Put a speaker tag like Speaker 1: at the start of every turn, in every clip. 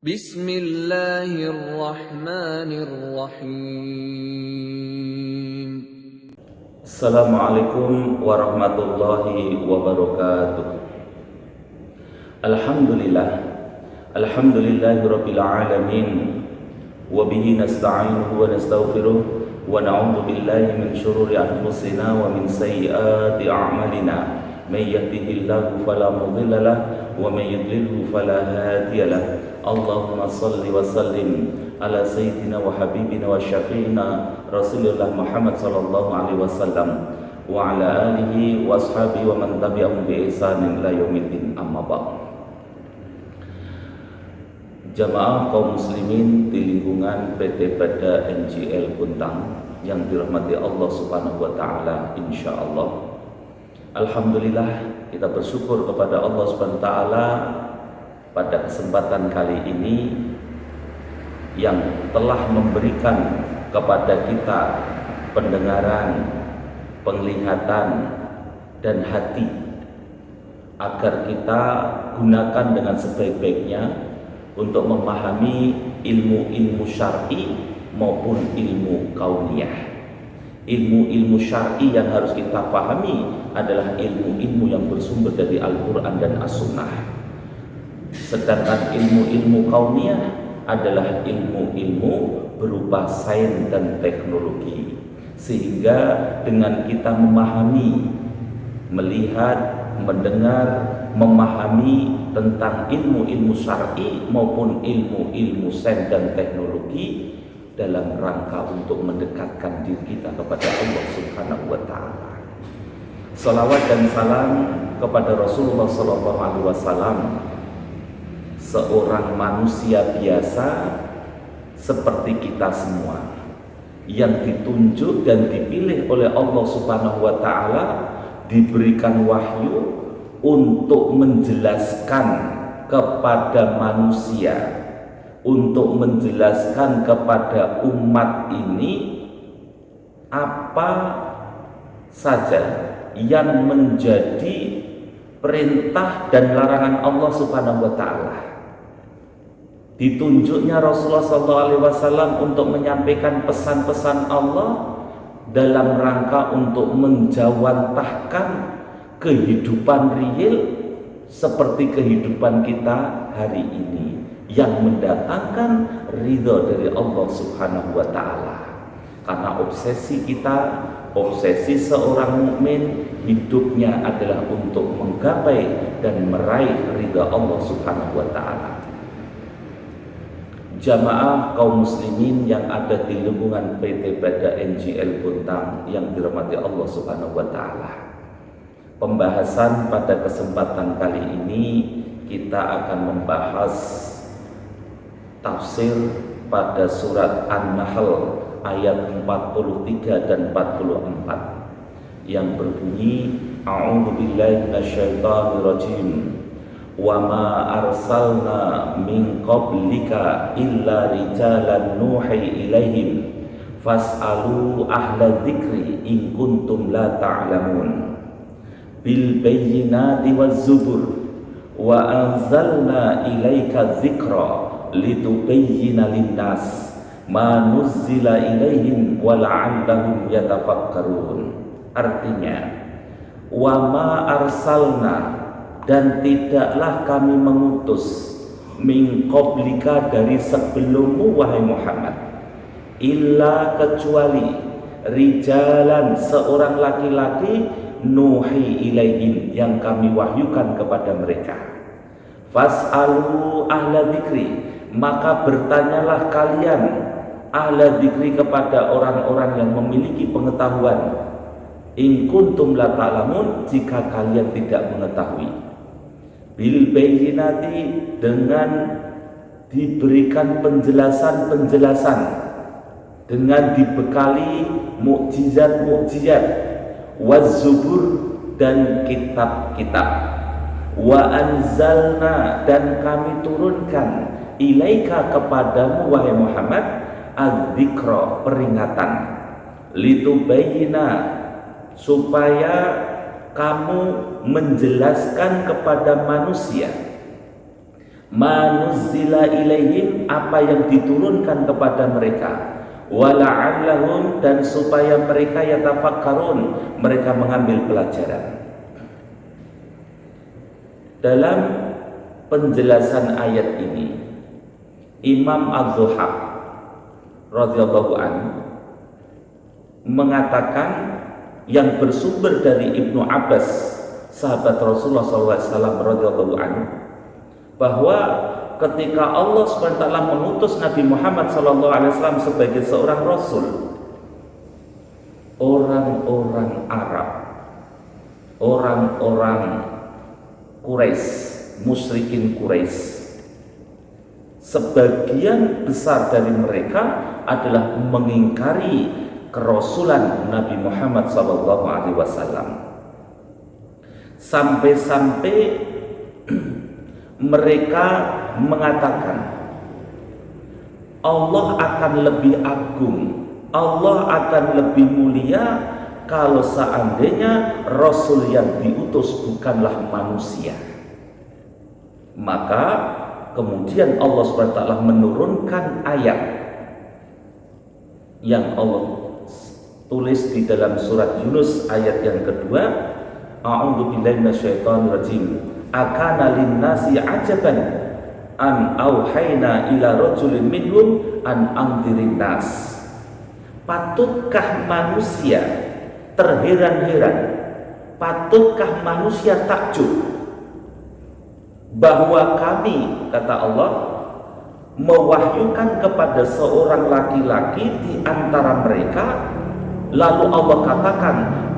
Speaker 1: Bismillahirrahmanirrahim.
Speaker 2: Assalamualaikum warahmatullahi wabarakatuh. Alhamdulillahirabbil alamin wa bihi nasta'inuhu wa nastaghfiruh wa na'udzu billahi min shururi anfusina wa min sayyiati a'malina. May yahdihillahu fala mudilla lahu wa may yudlilhu fala hadiya lahu. Allahumma salli wa sallim ala sayyidina wa habibina wa syafi'ina Rasulullah Muhammad sallallahu alaihi wasallam wa ala alihi wa ashabihi wa man tabi'ahum bi ihsanin ila yaumiddin, amma ba'd. Jamaah kaum muslimin di lingkungan PT Bada NGL Kuntang yang dirahmati Allah Subhanahu wa taala, insyaallah. Alhamdulillah, kita bersyukur kepada Allah Subhanahu wa taala pada kesempatan kali ini yang telah memberikan kepada kita pendengaran, penglihatan, dan hati agar kita gunakan dengan sebaik-baiknya untuk memahami ilmu-ilmu syar'i maupun ilmu kauniyah. Ilmu-ilmu syar'i yang harus kita pahami adalah ilmu-ilmu yang bersumber dari Al-Quran dan As-Sunnah. Sedangkan ilmu-ilmu kauniyah adalah ilmu-ilmu berupa sains dan teknologi. Sehingga dengan kita memahami, melihat, mendengar, memahami tentang ilmu-ilmu syar'i maupun ilmu-ilmu sains dan teknologi dalam rangka untuk mendekatkan diri kita kepada Allah Subhanahu wa taala. Salawat dan salam kepada Rasulullah sallallahu alaihi wasallam, seorang manusia biasa seperti kita semua yang ditunjuk dan dipilih oleh Allah Subhanahu wa taala, diberikan wahyu untuk menjelaskan kepada manusia, untuk menjelaskan kepada umat ini apa saja yang menjadi perintah dan larangan Allah Subhanahu wa taala. Ditunjuknya Rasulullah SAW untuk menyampaikan pesan-pesan Allah dalam rangka untuk menjawantahkan kehidupan real seperti kehidupan kita hari ini, yang mendatangkan ridha dari Allah Subhanahu wa taala. Karena obsesi kita, obsesi seorang mukmin, hidupnya adalah untuk menggapai dan meraih ridha Allah Subhanahu wa taala. Jamaah kaum muslimin yang ada di lingkungan PT Bada NGL Kuntang yang dirahmati Allah Subhanahu wa taala. Pembahasan pada kesempatan kali ini kita akan membahas tafsir pada surat An-Nahl ayat 43 dan 44 yang berbunyi, A'udzubillahi minasyaitonirrajim, wa ma arsalna min qablika illa rijalan nuhi ilaihim fas'alu ahla dzikri in kuntum la ta'lamun bil bayyinati waz zubur wa anzalna ilaika dzikra litubayyina linnas ma nuzzila ilaihim wa la'allahum yatafakkarun. Artinya, wa ma arsalna, dan tidaklah kami mengutus, min qablika, dari sebelummu wahai Muhammad, illa, kecuali, rijalan, seorang laki-laki, nuhi ilaihim, yang kami wahyukan kepada mereka. Fas'alu ahla dzikri, maka bertanyalah kalian ahla dzikri kepada orang-orang yang memiliki pengetahuan, in kuntum la ta'lamun, jika kalian tidak mengetahui. Bil bayyinati, dengan diberikan penjelasan-penjelasan, dengan dibekali mukjizat-mukjizat, waz zubur, dan kitab-kitab, wa anzalna, dan kami turunkan, ilaika, kepadamu wahai Muhammad, adzikra, peringatan, litubayyina, supaya kamu menjelaskan kepada manusia, manuzzila ilaihim, apa yang diturunkan kepada mereka, wala'allahum, dan supaya mereka yatafakkarun, mereka mengambil pelajaran. Dalam penjelasan ayat ini, Imam Az-Zuhaq radhiyallahu anhu mengatakan yang bersumber dari Ibnu Abbas, sahabat Rasulullah SAW radhiyallahu anhu, bahwa ketika Allah SWT mengutus Nabi Muhammad SAW sebagai seorang Rasul, orang-orang Arab, orang-orang Quraisy, musyrikin Quraisy, sebagian besar dari mereka adalah mengingkari kerasulan Nabi Muhammad SAW. Sampai-sampai mereka mengatakan Allah akan lebih agung, Allah akan lebih mulia kalau seandainya Rasul yang diutus bukanlah manusia. Maka kemudian Allah SWT menurunkan ayat yang Allah tulis di dalam surat Yunus ayat yang kedua, A'udzubillahi minasyaitonirrajim, akana linnasi ajaban an auhayna ila rajulin minhum an anzirin nas. Patutkah manusia terheran-heran, patutkah manusia takjub bahwa kami, kata Allah, mewahyukan kepada seorang laki-laki di antara mereka, lalu Allah katakan,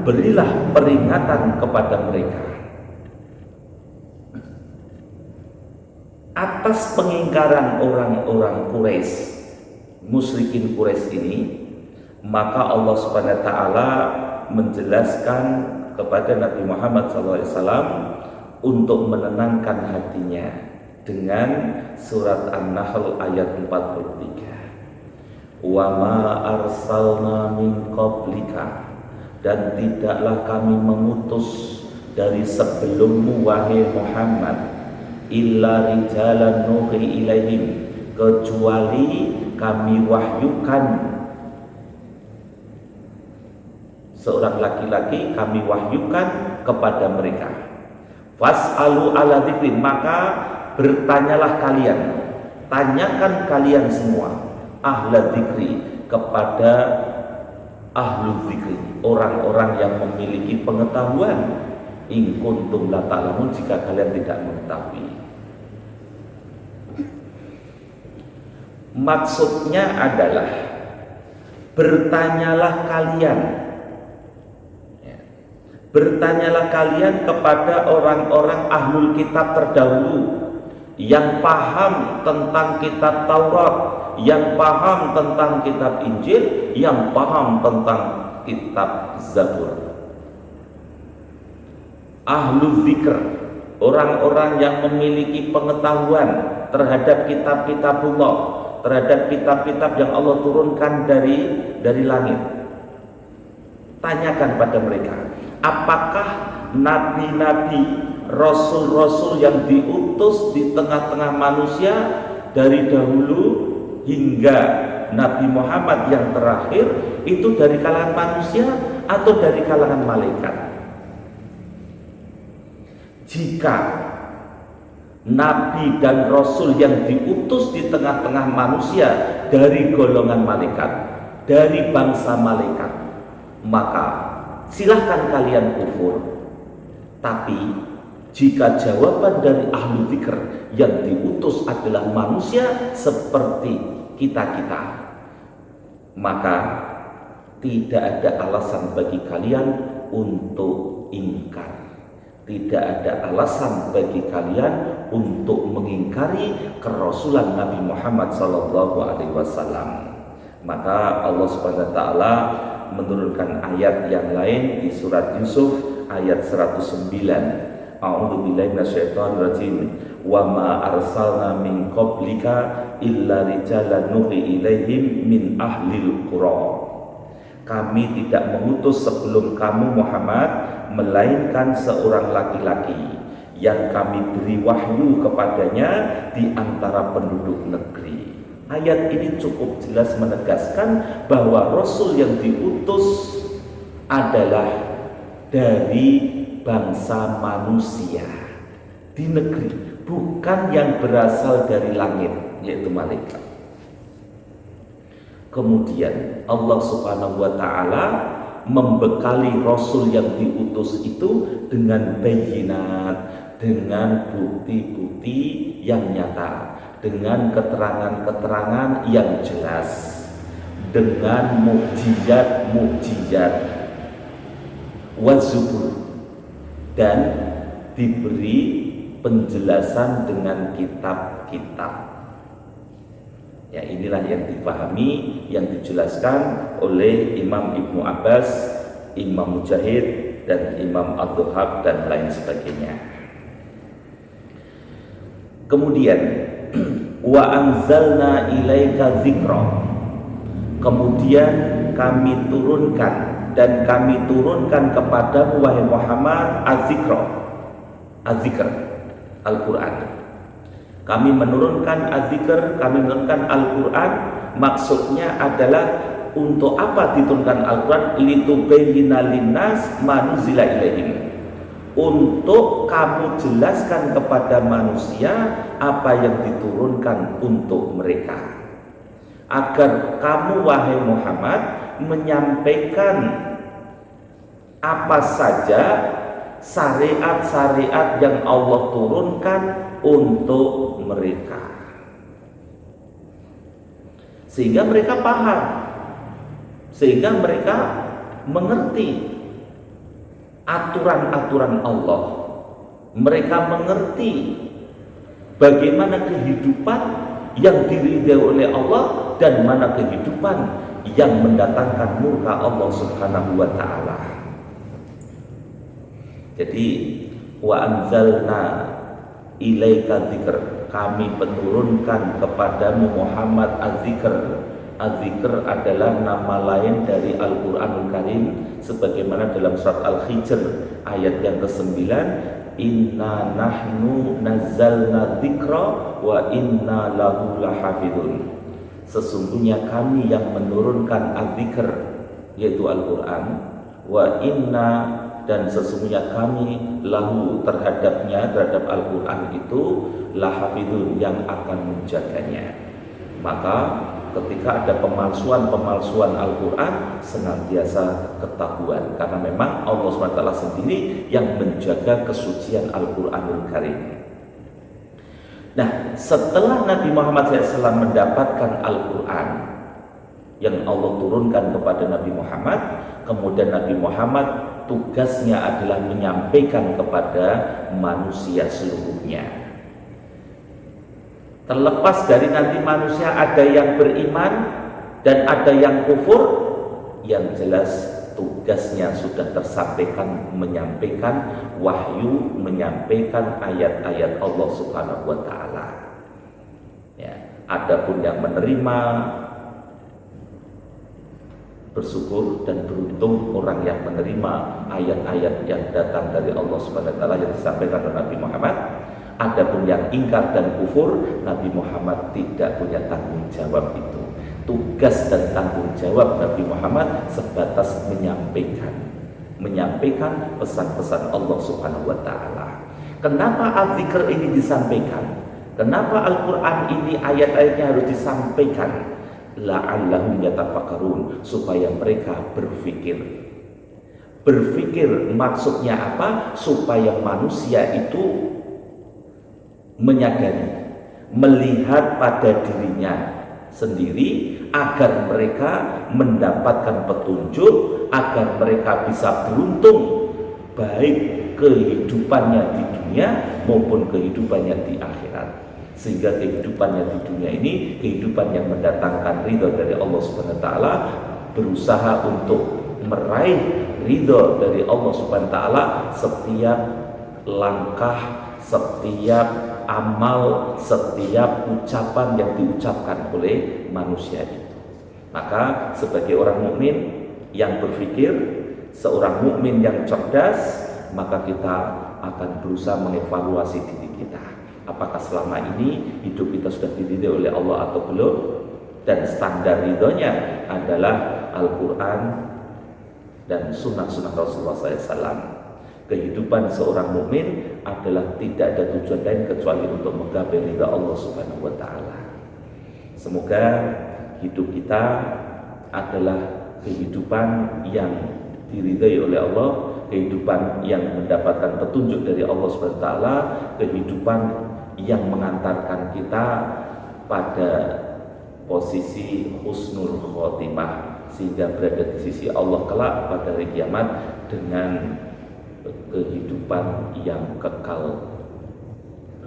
Speaker 2: berilah peringatan kepada mereka. Atas pengingkaran orang-orang Quraisy, musyrikin Quraisy ini, maka Allah Subhanahu wa taala menjelaskan kepada Nabi Muhammad SAW untuk menenangkan hatinya dengan surat An-Nahl ayat 43. Wa ma arsalna min qablika, dan tidaklah kami mengutus dari sebelummu wahai Muhammad, illa rijalan nuhi ilaihim, kecuali kami wahyukan seorang laki-laki, kami wahyukan kepada mereka. Fas'alu ala dzikri, maka bertanyalah kalian, tanyakan kalian semua, ahla dzikri, kepada ahlu dzikri, orang-orang yang memiliki pengetahuan, in kuntum la ta'lamun, jika kalian tidak mengetahui. Maksudnya adalah bertanyalah kalian, bertanyalah kalian kepada orang-orang ahlul kitab terdahulu yang paham tentang kitab Taurat, yang paham tentang kitab Injil, yang paham tentang kitab Zabur. Ahlul zikr, orang-orang yang memiliki pengetahuan terhadap kitab-kitabullah, terhadap kitab-kitab yang Allah turunkan dari langit. Tanyakan pada mereka, apakah nabi-nabi, rasul-rasul yang diutus di tengah-tengah manusia dari dahulu hingga Nabi Muhammad yang terakhir itu dari kalangan manusia atau dari kalangan malaikat? Jika nabi dan rasul yang diutus di tengah-tengah manusia dari golongan malaikat, dari bangsa malaikat, maka silahkan kalian kufur. Tapi jika jawaban dari ahli dzikr yang diutus adalah manusia seperti kita-kita, maka tidak ada alasan bagi kalian untuk ingkar. Tidak ada alasan bagi kalian untuk mengingkari kerasulan Nabi Muhammad SAW. Maka Allah Subhanahu wa taala menurunkan ayat yang lain di surat Yusuf ayat 109. A'udzubillahi minasyaitonirrajim. Wa ma arsalna min qablika illa rijalan nuhi ilaihim min ahlil qura. Kami tidak mengutus sebelum kamu Muhammad melainkan seorang laki-laki yang kami beri wahyu kepadanya di antara penduduk negeri. Ayat ini cukup jelas menegaskan bahwa Rasul yang diutus adalah dari bangsa manusia di negeri, bukan yang berasal dari langit, yaitu malaikat. Kemudian Allah Subhanahu wa ta'ala membekali Rasul yang diutus itu dengan bayinat, dengan bukti-bukti yang nyata, dengan keterangan-keterangan yang jelas, dengan mukjizat-mukjizat, wazubur, dan diberi penjelasan dengan kitab-kitab. Ya, inilah yang dipahami, yang dijelaskan oleh Imam Ibnu Abbas, Imam Mujahid, dan Imam Ad-Dhuhab dan lain sebagainya. Kemudian wa anzalna ilaika dzikra. Kemudian kami turunkan kepadamu wahai Muhammad az-zikr, Al-Qur'an. Kami menurunkan az-zikr, kami menurunkan Al-Qur'an. Maksudnya adalah untuk apa diturunkan Al-Qur'an? Litubayyina linnas ma nuzila ilaihim. Untuk kamu jelaskan kepada manusia apa yang diturunkan untuk mereka, agar kamu wahai Muhammad menyampaikan apa saja syariat-syariat yang Allah turunkan untuk mereka, sehingga mereka paham, sehingga mereka mengerti aturan-aturan Allah. Mereka mengerti bagaimana kehidupan yang diridhai oleh Allah dan mana kehidupan yang mendatangkan murka Allah Subhanahu wa ta'ala. Jadi wa anzalna ilaika dzikr, kami menurunkan kepadamu Muhammad az-zikr. Az-zikr adalah nama lain dari Al-Qur'anul Karim, sebagaimana dalam surat Al-Hijr ayat yang ke-9, inna nahnu nazzalna dzikra wa inna lahu lahafidun. Sesungguhnya kami yang menurunkan az-zikr, yaitu Al-Qur'an, wa inna, dan sesungguhnya kami lahu, terhadapnya, terhadap Al-Quran itu, lahafidun, yang akan menjaganya. Maka ketika ada pemalsuan Al-Quran, senantiasa ketahuan, karena memang Allah SWT sendiri yang menjaga kesucian Al-Quranul Karim. Nah, setelah Nabi Muhammad SAW mendapatkan Al-Quran yang Allah turunkan kepada Nabi Muhammad, kemudian Nabi Muhammad tugasnya adalah menyampaikan kepada manusia seluruhnya. Terlepas dari nanti manusia ada yang beriman dan ada yang kufur, yang jelas tugasnya sudah tersampaikan, menyampaikan wahyu, menyampaikan ayat-ayat Allah Subhanahu wa ta'ala. Ya, adapun yang menerima, bersyukur dan beruntung orang yang menerima ayat-ayat yang datang dari Allah Subhanahu wa ta'ala yang disampaikan oleh Nabi Muhammad. Adapun yang ingkar dan kufur, Nabi Muhammad tidak punya tanggung jawab itu. Tugas dan tanggung jawab Nabi Muhammad sebatas menyampaikan pesan-pesan Allah Subhanahu wa ta'ala. Kenapa az-zikr ini disampaikan? Kenapa Al-Quran ini ayat-ayatnya harus disampaikan? La'allahum yatafakkarun, supaya mereka berpikir. Berpikir maksudnya apa? Supaya manusia itu menyadari, melihat pada dirinya sendiri, agar mereka mendapatkan petunjuk, agar mereka bisa beruntung baik kehidupannya di dunia maupun kehidupannya di akhirat. Sehingga kehidupannya di dunia ini kehidupan yang mendatangkan ridho dari Allah Subhanahu wa ta'ala, berusaha untuk meraih ridho dari Allah Subhanahu wa ta'ala setiap langkah, setiap amal, setiap ucapan yang diucapkan oleh manusia itu. Maka sebagai orang mukmin yang berpikir, seorang mukmin yang cerdas, maka kita akan berusaha mengevaluasi diri kita. Apakah selama ini hidup kita sudah dididik oleh Allah atau belum? Dan standar ridhonya adalah Al-Quran dan sunnah-sunnah Rasulullah SAW. Kehidupan seorang mukmin adalah tidak ada tujuan lain kecuali untuk menggapai ridha Allah Subhanahu wa taala. Semoga hidup kita adalah kehidupan yang diridhai oleh Allah, kehidupan yang mendapatkan petunjuk dari Allah Subhanahu wa taala, kehidupan yang mengantarkan kita pada posisi husnul khotimah sehingga berada di sisi Allah kelak pada hari kiamat dengan kehidupan yang kekal,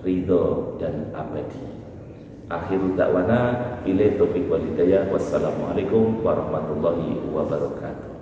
Speaker 2: ridho dan abadi. Akhiru da'wana billahi taufiq wal hidayah. Wassalamualaikum warahmatullahi wabarakatuh.